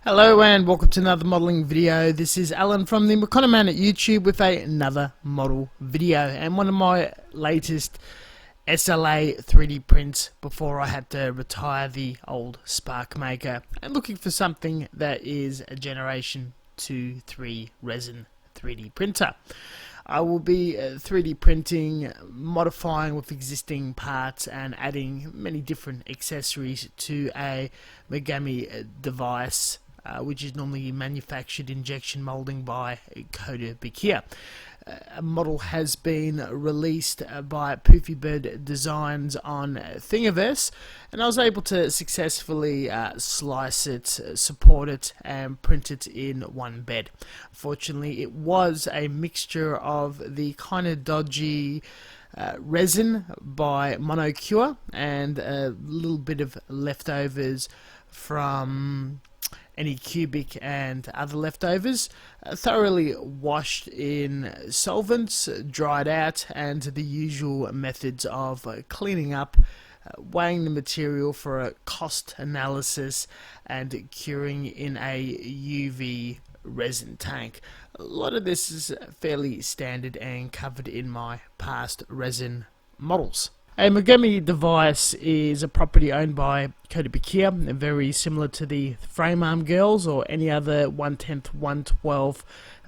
Hello and welcome to another modelling video. This is Alan from the Man at YouTube with another model video and one of my latest SLA 3D prints before I had to retire the old Spark Maker, and looking for something that is a Generation 2 3 resin 3D printer. I will be 3D printing, modifying with existing parts and adding many different accessories to a Megami Device, which is normally manufactured injection molding by PoofybirdDesign. A model has been released by PoofybirdDesign on Thingaverse, and I was able to successfully slice it, support it, and print it in one bed. Fortunately, it was a mixture of the kind of dodgy resin by Monocure and a little bit of leftovers from Anycubic and other leftovers, thoroughly washed in solvents, dried out, and the usual methods of cleaning up, weighing the material for a cost analysis, and curing in a UV resin tank. A lot of this is fairly standard and covered in my past resin models. A Megami Device is a property owned by PoofybirdDesign, very similar to the Frame Arm Girls or any other 1/10, 1/12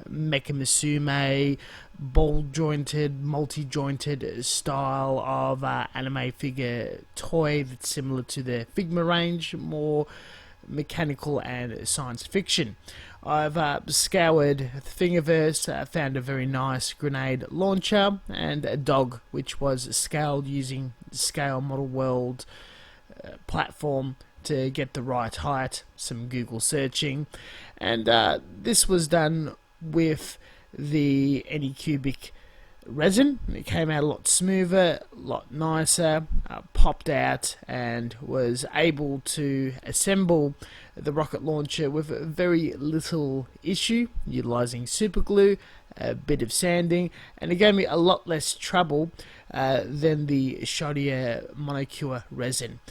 Mecha Musume ball jointed, multi-jointed style of anime figure toy that's similar to the Figma range, more mechanical and science fiction. I've scoured Thingaverse, found a very nice grenade launcher and a dog which was scaled using the Scale Model World platform to get the right height, some Google searching, and this was done with the Anycubic resin. It came out a lot smoother, a lot nicer, popped out, and was able to assemble the rocket launcher with very little issue, utilizing super glue, a bit of sanding, and it gave me a lot less trouble than the shoddier Monocure resin.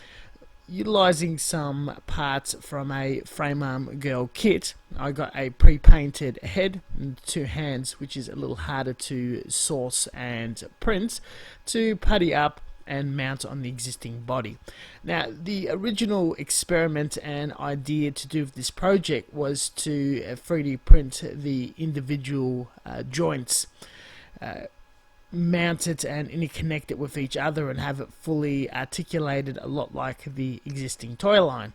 Utilizing some parts from a Frame Arm Girl kit, I got a pre-painted head and two hands, which is a little harder to source and print, to putty up and mount on the existing body. Now, the original experiment and idea to do with this project was to 3D print the individual joints, mount it and interconnect it with each other and have it fully articulated, a lot like the existing toy line.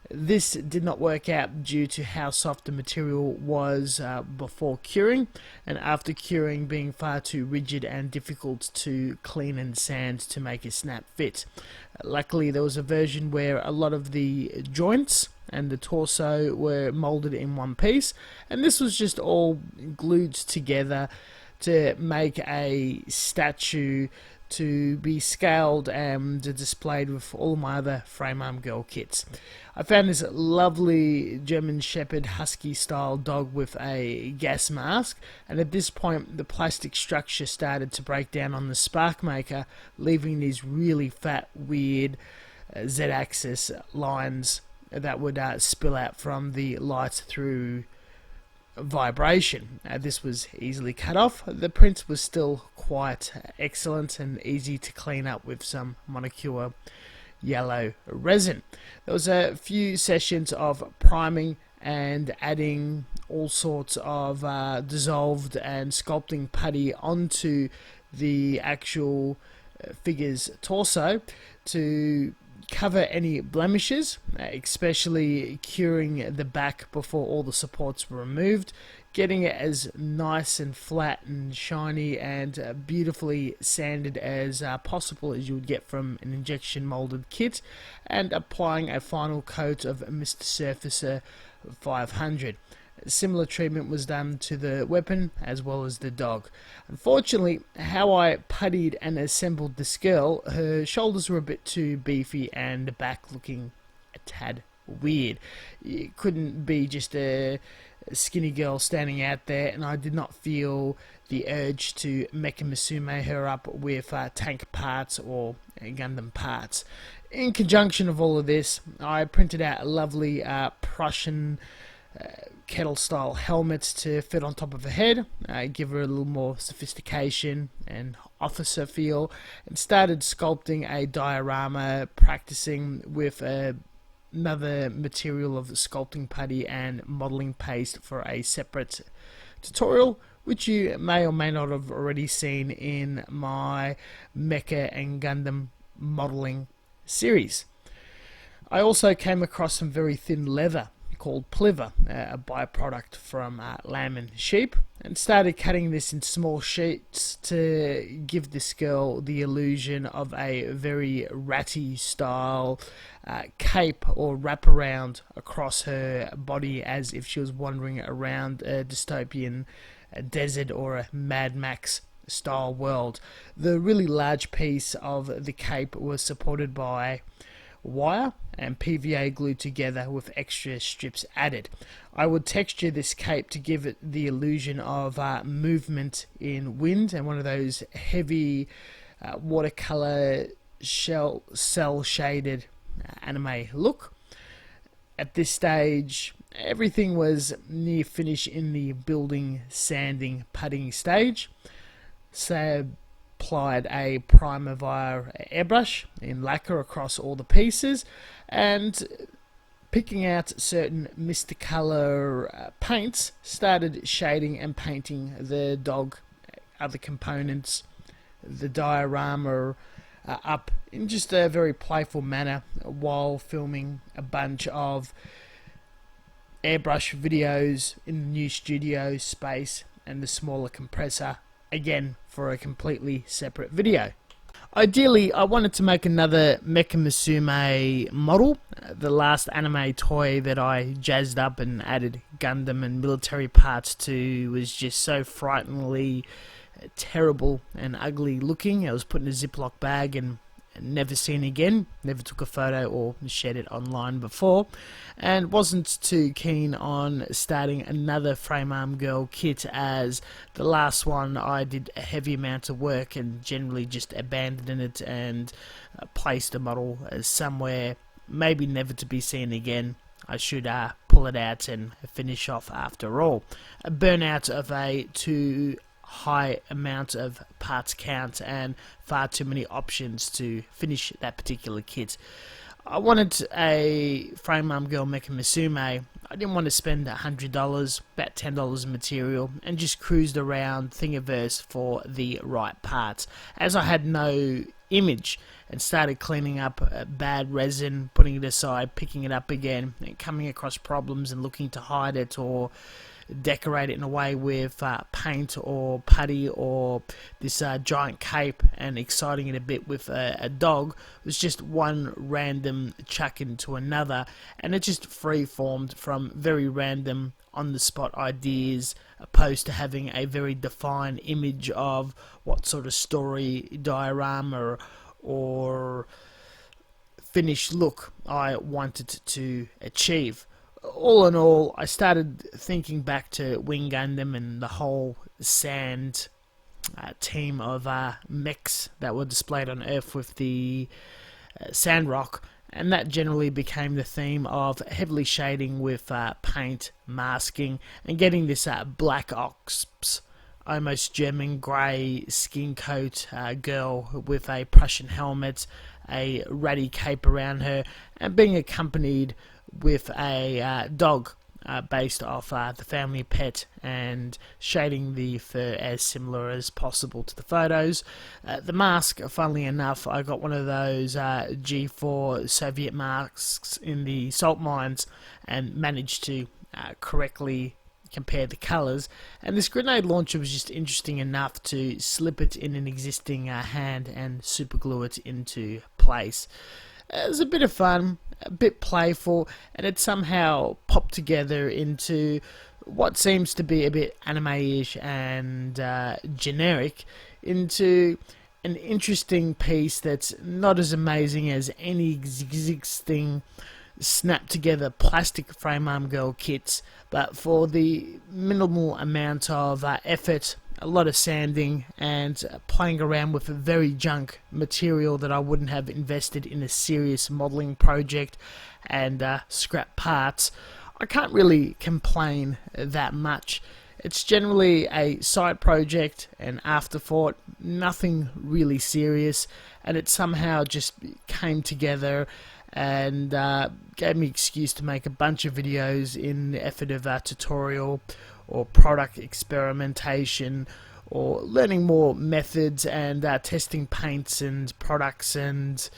This did not work out due to how soft the material was before curing, and after curing being far too rigid and difficult to clean and sand to make a snap fit. Luckily, there was a version where a lot of the joints and the torso were molded in one piece, and this was just all glued together to make a statue to be scaled and displayed with all my other Frame Arm Girl kits. I found this lovely German Shepherd Husky style dog with a gas mask, and at this point the plastic structure started to break down on the Spark Maker, leaving these really fat, weird Z-axis lines that would spill out from the light through vibration. This was easily cut off. The print was still quite excellent and easy to clean up with some Monocure yellow resin. There was a few sessions of priming and adding all sorts of dissolved and sculpting putty onto the actual figure's torso to cover any blemishes, especially curing the back before all the supports were removed, getting it as nice and flat and shiny and beautifully sanded as possible as you would get from an injection molded kit, and applying a final coat of Mr. Surfacer 500. Similar treatment was done to the weapon as well as the dog. Unfortunately, how I puttied and assembled this girl, her shoulders were a bit too beefy and the back looking a tad weird. It couldn't be just a skinny girl standing out there, and I did not feel the urge to Mecha Musume her up with tank parts or Gundam parts. In conjunction of all of this, I printed out a lovely Prussian kettle style helmet to fit on top of her head, give her a little more sophistication and officer feel, and started sculpting a diorama, practicing with another material of sculpting putty and modeling paste for a separate tutorial, which you may or may not have already seen in my Mecha and Gundam modeling series. I also came across some very thin leather called pliver, a byproduct from lamb and sheep, and started cutting this in small sheets to give this girl the illusion of a very ratty style cape or wraparound across her body, as if she was wandering around a dystopian desert or a Mad Max style world. The really large piece of the cape was supported by wire and PVA glued together with extra strips added. I would texture this cape to give it the illusion of movement in wind and one of those heavy watercolor cell shaded anime look. At this stage, everything was near finish in the building, sanding, putting stage. So applied a primer via airbrush in lacquer across all the pieces, and picking out certain Mr. Color paints, started shading and painting the dog, other components, the diorama up in just a very playful manner, while filming a bunch of airbrush videos in the new studio space and the smaller compressor, again for a completely separate video. Ideally, I wanted to make another Mecha Musume model. The last anime toy that I jazzed up and added Gundam and military parts to was just so frighteningly terrible and ugly looking. I was put in a Ziploc bag and never seen again. Never took a photo or shared it online before, and wasn't too keen on starting another frame arm girl kit, as the last one I did a heavy amount of work and generally just abandoned it and placed the model somewhere maybe never to be seen again. I should pull it out and finish off after all. A burnout of a too high amount of parts count and far too many options to finish that particular kit. I wanted a frame arm girl Mecha Musume. I didn't want to spend $100, about $10 in material, and just cruised around Thingaverse for the right parts, as I had no image, and started cleaning up bad resin, putting it aside, picking it up again, and coming across problems and looking to hide it or decorate it in a way with paint or putty or this giant cape, and exciting it a bit with a dog. It was just one random chuck into another, and it just free formed from very random on the spot ideas, opposed to having a very defined image of what sort of story, diorama or finished look I wanted to achieve. All in all, I started thinking back to Wing Gundam and the whole sand team of mechs that were displayed on Earth with the sand rock, and that generally became the theme of heavily shading with paint, masking, and getting this black ox, almost German grey skin coat girl with a Prussian helmet, a ratty cape around her, and being accompanied with a dog based off the family pet, and shading the fur as similar as possible to the photos. The mask, funnily enough, I got one of those G4 Soviet masks in the salt mines and managed to correctly compare the colours, and this grenade launcher was just interesting enough to slip it in an existing hand and super glue it into place. It was a bit of fun, a bit playful, and it somehow popped together into what seems to be a bit anime-ish and generic, into an interesting piece that's not as amazing as any existing snap together plastic frame arm girl kits, but for the minimal amount of effort a lot of sanding, and playing around with a very junk material that I wouldn't have invested in a serious modeling project and scrap parts, I can't really complain that much. It's generally a side project, an afterthought, nothing really serious, and it somehow just came together and gave me an excuse to make a bunch of videos in the effort of a tutorial or product experimentation or learning more methods and testing paints and products and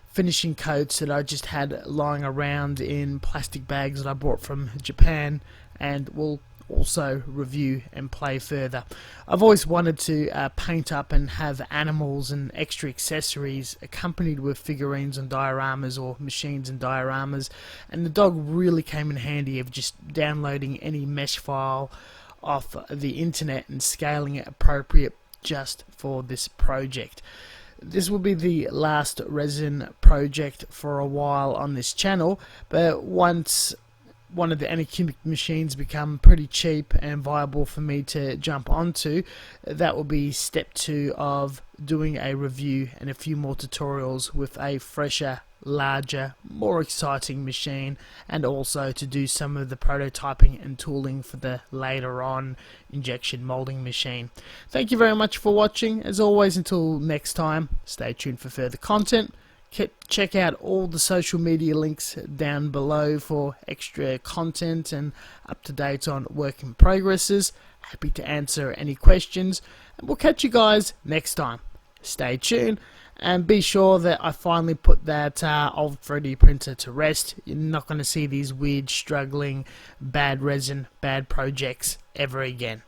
finishing coats that I just had lying around in plastic bags that I bought from Japan, and will also review and play further. I've always wanted to paint up and have animals and extra accessories accompanied with figurines and dioramas or machines and dioramas, and the dog really came in handy of just downloading any mesh file off the internet and scaling it appropriate just for this project. This will be the last resin project for a while on this channel, but once one of the Anycubic machines become pretty cheap and viable for me to jump onto, that will be step 2 of doing a review and a few more tutorials with a fresher, larger, more exciting machine, and also to do some of the prototyping and tooling for the later on injection molding machine. Thank you very much for watching. As always, until next time, stay tuned for further content. Check out all the social media links down below for extra content and up to date on work in progresses. Happy to answer any questions, and we'll catch you guys next time. Stay tuned, and be sure that I finally put that old 3D printer to rest. You're not going to see these weird, struggling, bad resin, bad projects ever again.